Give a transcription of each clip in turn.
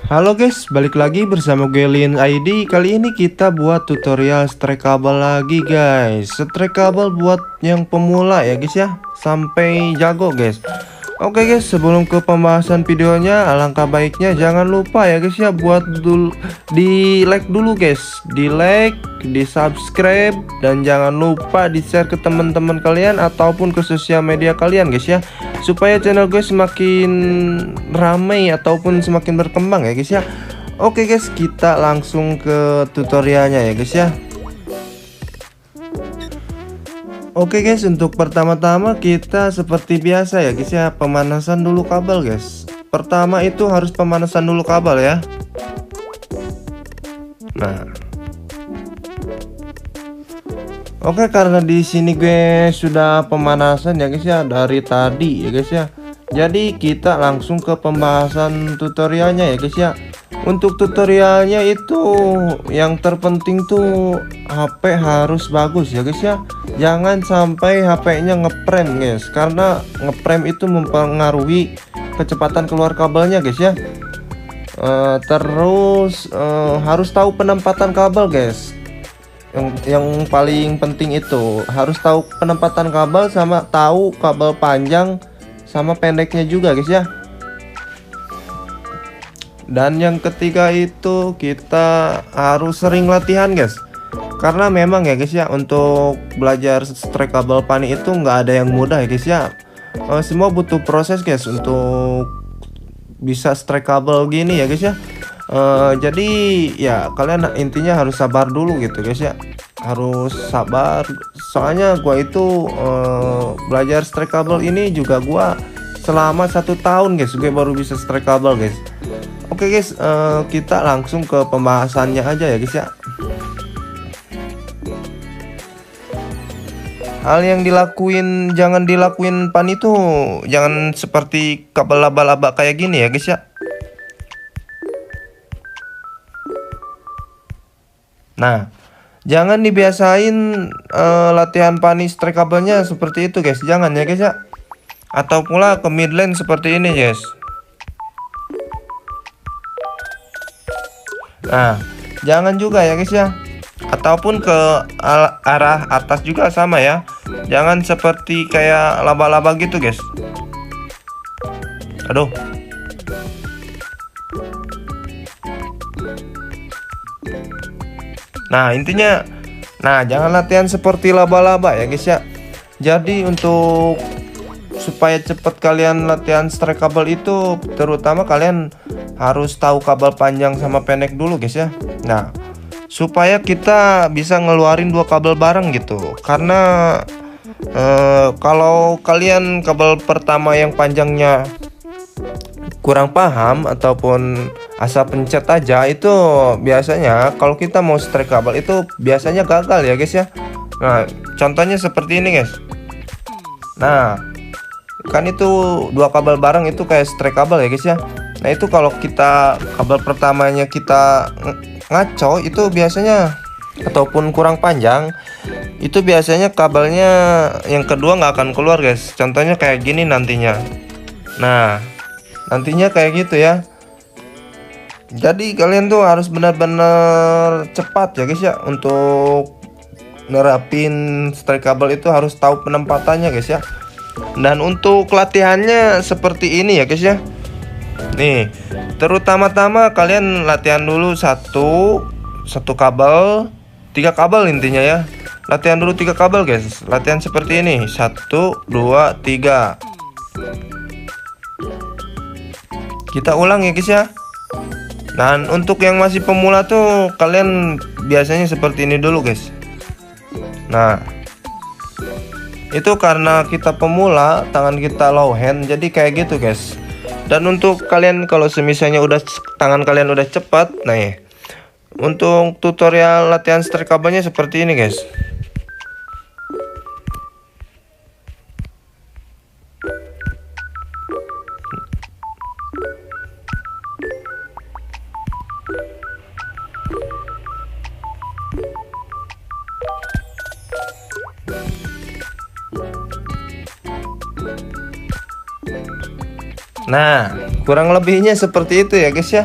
Halo guys, balik lagi bersama gue Lin ID. Kali ini kita buat tutorial strike kabel lagi guys. Strike kabel buat yang pemula ya guys ya, sampai jago guys. Oke guys, sebelum ke pembahasan videonya, alangkah baiknya jangan lupa ya guys ya, buat dulu di like dulu guys, di like, di subscribe, dan jangan lupa di share ke teman-teman kalian ataupun ke sosial media kalian guys ya, supaya channel gue semakin ramai ataupun semakin berkembang ya guys ya. Oke guys, kita langsung ke tutorialnya ya guys ya. Oke guys, untuk pertama-tama kita seperti biasa ya guys ya, pemanasan dulu kabel guys. Pertama itu harus pemanasan dulu kabel ya. Nah, oke, karena di sini gue sudah pemanasan ya guys ya dari tadi ya guys ya. Jadi kita langsung ke pembahasan tutorialnya ya guys ya. Untuk tutorialnya itu yang terpenting tuh HP harus bagus ya guys ya. Jangan sampai HP-nya ngeprem guys, karena ngeprem itu mempengaruhi kecepatan keluar kabelnya guys ya. Terus harus tahu penempatan kabel guys. Yang paling penting itu harus tahu penempatan kabel, sama tahu kabel panjang sama pendeknya juga guys ya. Dan yang ketiga itu kita harus sering latihan guys, karena memang ya guys ya, untuk belajar strike kabel pani itu nggak ada yang mudah ya guys ya. Semua butuh proses guys untuk bisa strike kabel gini ya guys ya. Jadi ya kalian intinya harus sabar dulu gitu guys ya, harus sabar. Soalnya gua itu belajar strike kabel ini juga gua selama 1 tahun guys, gue baru bisa strike kabel guys. Oke guys, kita langsung ke pembahasannya aja ya guys ya. Hal yang jangan dilakuin pan itu, jangan seperti kabel laba-laba kayak gini ya guys ya. Nah, jangan dibiasain latihan pani strike kabelnya seperti itu guys, jangan ya guys ya. Atau pula ke midline seperti ini guys. Nah, jangan juga ya guys ya, ataupun ke arah atas juga sama ya. Jangan seperti kayak laba-laba gitu guys. Aduh. Nah intinya, nah jangan latihan seperti laba-laba ya guys ya. Jadi untuk supaya cepat kalian latihan strike kabel itu, terutama kalian harus tahu kabel panjang sama pendek dulu guys ya. Nah, supaya kita bisa ngeluarin 2 kabel bareng gitu. Karena kalau kalian kabel pertama yang panjangnya kurang paham ataupun asal pencet aja, itu biasanya kalau kita mau strike kabel itu biasanya gagal ya guys ya. Nah, contohnya seperti ini guys. Nah, kan itu 2 kabel bareng itu kayak strike kabel ya guys ya. Nah itu kalau kita kabel pertamanya kita ngaco itu biasanya, ataupun kurang panjang, itu biasanya kabelnya yang kedua nggak akan keluar guys. Contohnya kayak gini nantinya. Nah nantinya kayak gitu ya. Jadi kalian tuh harus benar-benar cepat ya guys ya, untuk nerapin strike kabel itu harus tahu penempatannya guys ya. Dan untuk latihannya seperti ini ya guys ya. Nih, terutama-tama kalian latihan dulu satu kabel, 3 kabel intinya ya. Latihan dulu 3 kabel guys. Latihan seperti ini, 1 2 3. Kita ulang ya guys ya. Dan untuk yang masih pemula tuh kalian biasanya seperti ini dulu guys. Nah, itu karena kita pemula, tangan kita low hand, jadi kayak gitu guys. Dan untuk kalian kalau semisalnya tangan kalian udah cepat, nah ya, untuk tutorial latihan strike kabelnya seperti ini guys. Nah, kurang lebihnya seperti itu ya guys ya.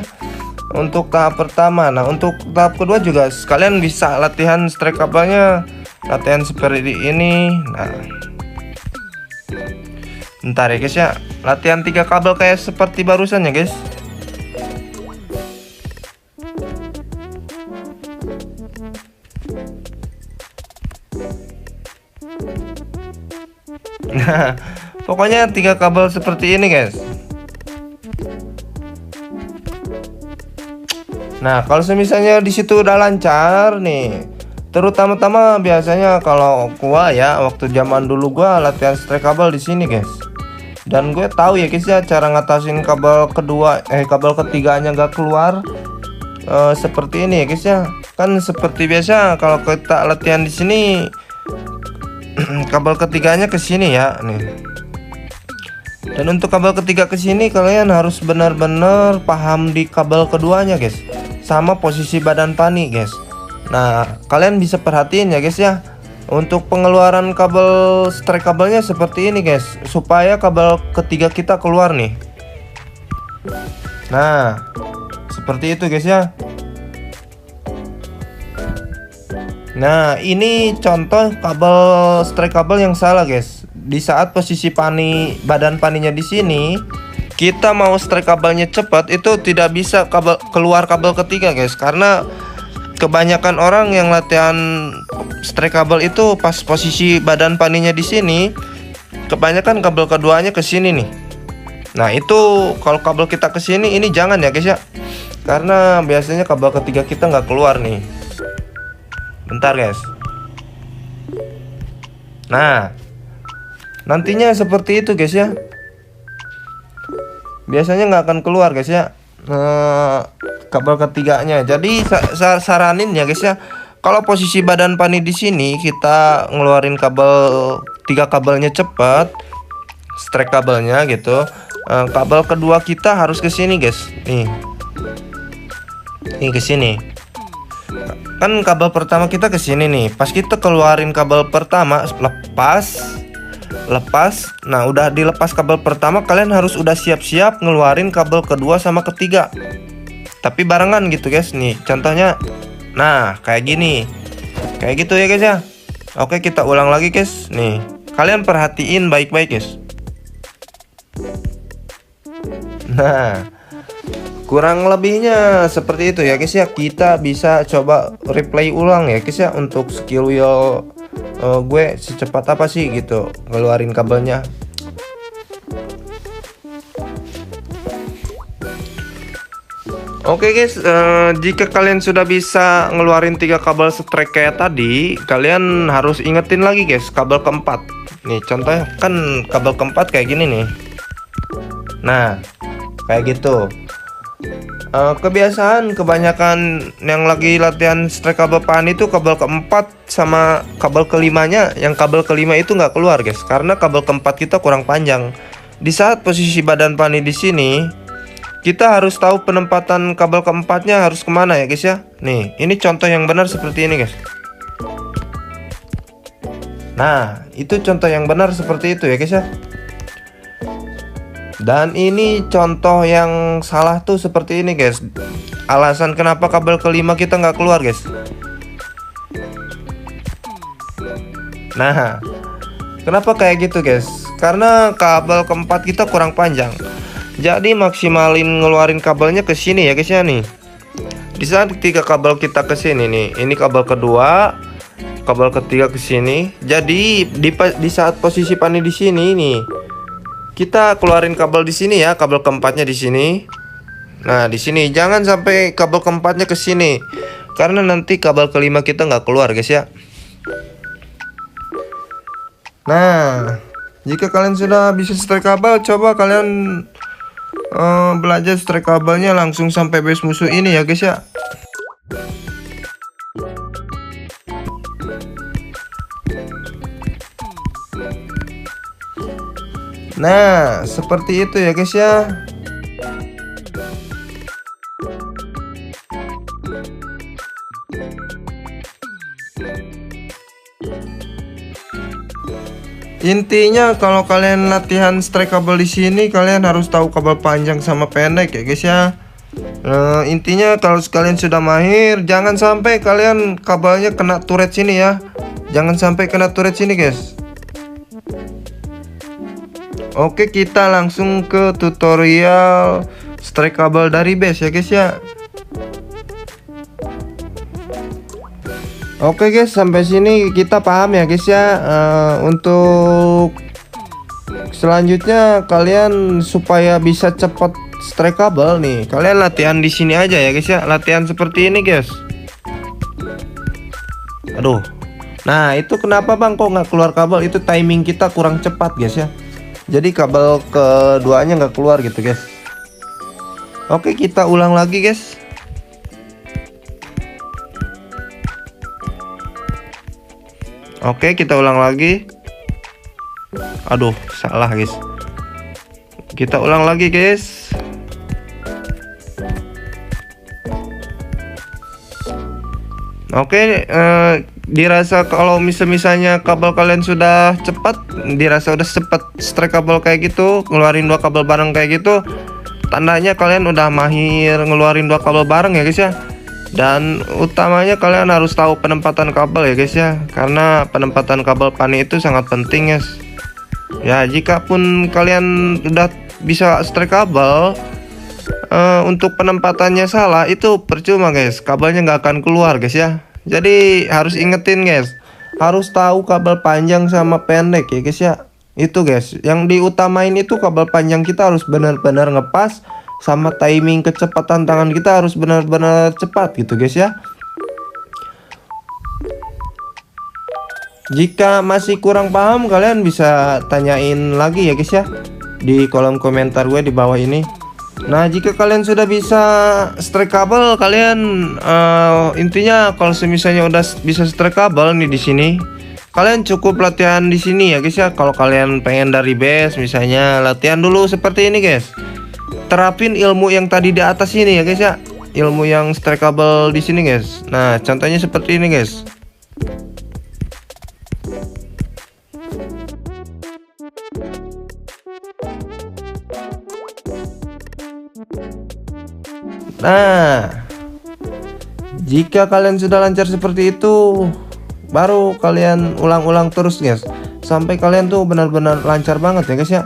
untuk tahap pertama. Nah, untuk tahap kedua juga kalian bisa latihan strike kabelnya, latihan seperti ini. Nah, bentar ya guys ya, latihan 3 kabel kayak seperti barusan ya guys. Nah, pokoknya 3 kabel seperti ini guys. Nah, kalau misalnya di situ udah lancar nih, terutama biasanya kalau gua ya, waktu zaman dulu gua latihan strike kabel di sini guys. Dan gue tahu ya guys ya, cara ngatasin kabel kabel ketiganya nggak keluar seperti ini ya guys ya. Kan seperti biasa kalau kita latihan di sini kabel ketiganya ke sini ya nih. Dan untuk kabel ketiga ke sini kalian harus benar-benar paham di kabel keduanya guys, sama posisi badan pani guys. Nah, kalian bisa perhatiin ya guys ya, untuk pengeluaran kabel strike kabelnya seperti ini guys, supaya kabel ketiga kita keluar nih. Nah, seperti itu guys ya. Nah, ini contoh kabel strike kabel yang salah guys. Di saat posisi badan paninya di sini, kita mau strike kabelnya cepat, itu tidak bisa keluar kabel ketiga guys, karena kebanyakan orang yang latihan strike kabel itu pas posisi badan paninya di sini, kebanyakan kabel keduanya ke sini nih. Nah, itu kalau kabel kita ke sini, ini jangan ya guys ya, karena biasanya kabel ketiga kita nggak keluar nih. Bentar guys. Nah, nantinya seperti itu guys ya, biasanya nggak akan keluar guys ya kabel ketiganya. Jadi saranin ya guys ya, kalau posisi badan pani di sini kita ngeluarin kabel 3 kabelnya cepat, strike kabelnya gitu. Kabel kedua kita harus ke sini guys, nih ke sini. Kan kabel pertama kita ke sini nih, pas kita keluarin kabel pertama, lepas. Nah, udah dilepas kabel pertama, kalian harus udah siap-siap ngeluarin kabel kedua sama ketiga, tapi barengan gitu guys. Nih contohnya, nah kayak gini, kayak gitu ya guys ya. Oke, kita ulang lagi guys. Nih, kalian perhatiin baik-baik guys. Nah, kurang lebihnya seperti itu ya guys ya. Kita bisa coba replay ulang ya guys ya, untuk skill wheel gue secepat apa sih gitu ngeluarin kabelnya. Oke guys, jika kalian sudah bisa ngeluarin 3 kabel strike kayak tadi, kalian harus ingetin lagi guys kabel keempat. Nih contohnya kan kabel keempat kayak gini nih. Nah, kayak gitu. Kebiasaan kebanyakan yang lagi latihan strike kabel pani itu kabel keempat sama kabel kelimanya, yang kabel kelima itu nggak keluar guys, karena kabel keempat kita kurang panjang. Di saat posisi badan pani di sini, kita harus tahu penempatan kabel keempatnya harus kemana ya guys ya. Nih, ini contoh yang benar seperti ini guys. Nah, itu contoh yang benar seperti itu ya guys ya. Dan ini contoh yang salah tuh seperti ini guys. Alasan kenapa kabel kelima kita nggak keluar guys. Nah, kenapa kayak gitu guys? Karena kabel keempat kita kurang panjang. Jadi maksimalin ngeluarin kabelnya ke sini ya guys ya nih. Di saat 3 kabel kita ke sini nih, ini kabel kedua, kabel ketiga ke sini. Jadi di saat posisi pani di sini nih, kita keluarin kabel di sini ya, kabel keempatnya di sini. Nah, di sini jangan sampai kabel keempatnya ke sini, karena nanti kabel kelima kita nggak keluar guys ya. Nah, jika kalian sudah bisa strike kabel, coba kalian belajar strike kabelnya langsung sampai base musuh ini ya guys ya. Nah, seperti itu ya guys ya. Intinya kalau kalian latihan strike kabel di sini, kalian harus tahu kabel panjang sama pendek ya guys ya. Intinya kalau kalian sudah mahir, jangan sampai kalian kabelnya kena turret sini ya. Jangan sampai kena turret sini guys. Oke, kita langsung ke tutorial strike kabel dari base ya guys ya. Oke guys, sampai sini kita paham ya guys ya. Untuk selanjutnya kalian supaya bisa cepat strike kabel nih, kalian latihan di sini aja ya guys ya. Latihan seperti ini guys. Aduh. Nah, itu kenapa bang kok nggak keluar kabel? Itu timing kita kurang cepat guys ya. Jadi kabel keduanya nggak keluar gitu guys. Oke, kita ulang lagi guys. Oke, kita ulang lagi. Aduh, salah guys. Kita ulang lagi guys. Oke, dirasa kalau misalnya kabel kalian sudah cepat, dirasa udah cepat strike kabel kayak gitu, ngeluarin 2 kabel bareng kayak gitu, tandanya kalian udah mahir ngeluarin 2 kabel bareng ya guys ya. Dan utamanya kalian harus tahu penempatan kabel ya guys ya, karena penempatan kabel pani itu sangat penting guys. Ya, jika pun kalian udah bisa strike kabel, untuk penempatannya salah itu percuma guys, kabelnya nggak akan keluar guys ya. Jadi harus ingetin guys, harus tahu kabel panjang sama pendek ya guys ya. Itu guys, yang diutamain itu kabel panjang kita harus benar-benar ngepas, sama timing kecepatan tangan kita harus benar-benar cepat gitu guys ya. Jika masih kurang paham, kalian bisa tanyain lagi ya guys ya di kolom komentar gue di bawah ini. Nah, jika kalian sudah bisa strike kabel, kalian intinya kalau misalnya udah bisa strike kabel nih di sini, kalian cukup latihan di sini ya guys ya. Kalau kalian pengen dari base misalnya, latihan dulu seperti ini guys. Terapin ilmu yang tadi di atas ini ya guys ya, ilmu yang strike kabel di sini guys. Nah, contohnya seperti ini guys. Nah, jika kalian sudah lancar seperti itu, baru kalian ulang-ulang terus guys, sampai kalian tuh benar-benar lancar banget ya guys ya.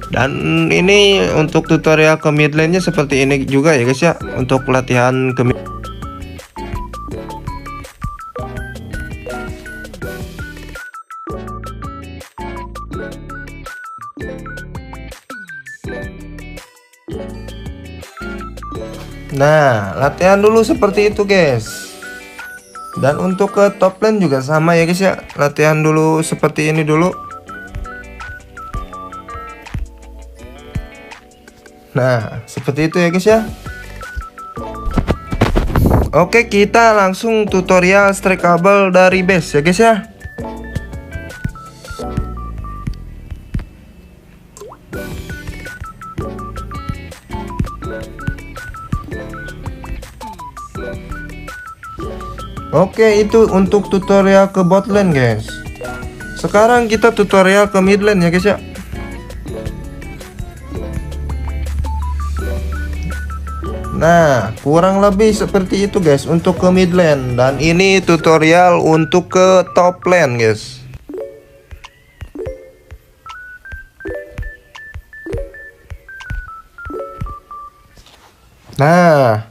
Dan ini untuk tutorial ke mid lane-nya seperti ini juga ya guys ya, untuk latihan ke mid. Nah, latihan dulu seperti itu guys. Dan untuk ke top lane juga sama ya guys ya, latihan dulu seperti ini dulu. Nah, seperti itu ya guys ya. Oke, kita langsung tutorial strike kabel dari base ya guys ya. Oke, itu untuk tutorial ke bot lane guys. Sekarang kita tutorial ke mid lane ya guys ya. Nah, kurang lebih seperti itu guys untuk ke mid lane. Dan ini tutorial untuk ke top lane guys. Nah,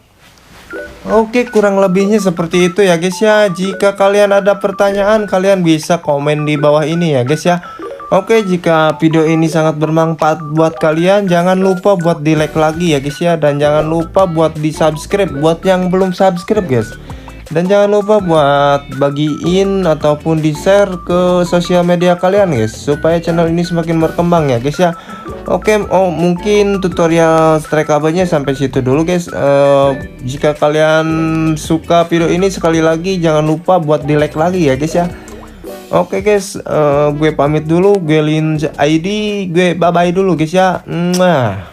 oke, kurang lebihnya seperti itu ya guys ya. Jika kalian ada pertanyaan, kalian bisa komen di bawah ini ya guys ya. Oke, jika video ini sangat bermanfaat buat kalian, jangan lupa buat di like lagi ya guys ya. Dan jangan lupa buat di subscribe buat yang belum subscribe guys. Dan jangan lupa buat bagiin ataupun di share ke sosial media kalian guys, supaya channel ini semakin berkembang ya guys ya. Oke, mungkin tutorial strike kabelnya sampai situ dulu guys. Jika kalian suka video ini, sekali lagi jangan lupa buat di like lagi ya guys ya. Oke guys, gue pamit dulu, gue Lin ID, gue bye bye dulu guys ya. Mwah.